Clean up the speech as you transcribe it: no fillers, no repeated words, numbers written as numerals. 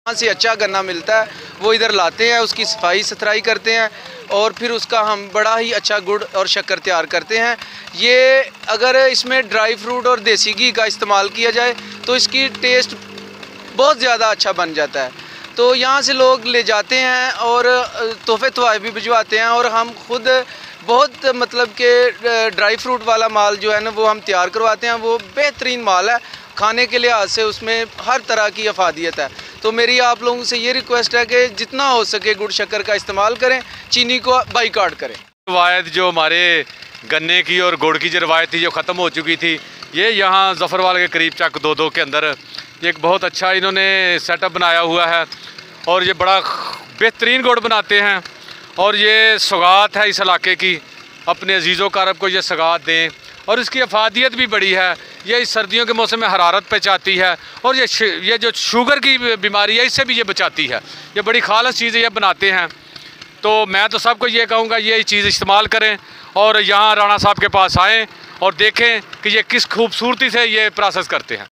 से अच्छा गन्ना मिलता है वो इधर लाते हैं, उसकी सफाई सुथराई करते हैं और फिर उसका हम बड़ा ही अच्छा गुड़ और शक्कर तैयार करते हैं। ये अगर इसमें ड्राई फ्रूट और देसी घी का इस्तेमाल किया जाए तो इसकी टेस्ट बहुत ज़्यादा अच्छा बन जाता है। तो यहाँ से लोग ले जाते हैं और तोहफे तोहफे भी भिजवाते हैं और हम खुद बहुत मतलब कि ड्राई फ्रूट वाला माल जो है ना वो हम तैयार करवाते हैं। वो बेहतरीन माल है, खाने के लिहाज से उसमें हर तरह की अफादियत है। तो मेरी आप लोगों से ये रिक्वेस्ट है कि जितना हो सके गुड़ शक्कर का इस्तेमाल करें, चीनी को बाइकाट करें। रवायत जो हमारे गन्ने की और गुड़ की जो रवायत थी जो ख़त्म हो चुकी थी, ये यहाँ ज़फ़रवाल के करीब चक 2-2 के अंदर एक बहुत अच्छा इन्होंने सेटअप बनाया हुआ है और ये बड़ा बेहतरीन गुड़ बनाते हैं। और ये सौगात है इस इलाके की, अपने अजीज़ों कारब को ये सौगात दें। और इसकी अफादियत भी बड़ी है, ये इस सर्दियों के मौसम में हरारत पहुँचाती है और ये जो शुगर की बीमारी है इससे भी ये बचाती है। ये बड़ी खालस चीज़ें ये बनाते हैं। तो मैं तो सबको ये कहूँगा ये चीज़ इस्तेमाल करें और यहाँ राणा साहब के पास आएँ और देखें कि ये किस खूबसूरती से ये प्रोसेस करते हैं।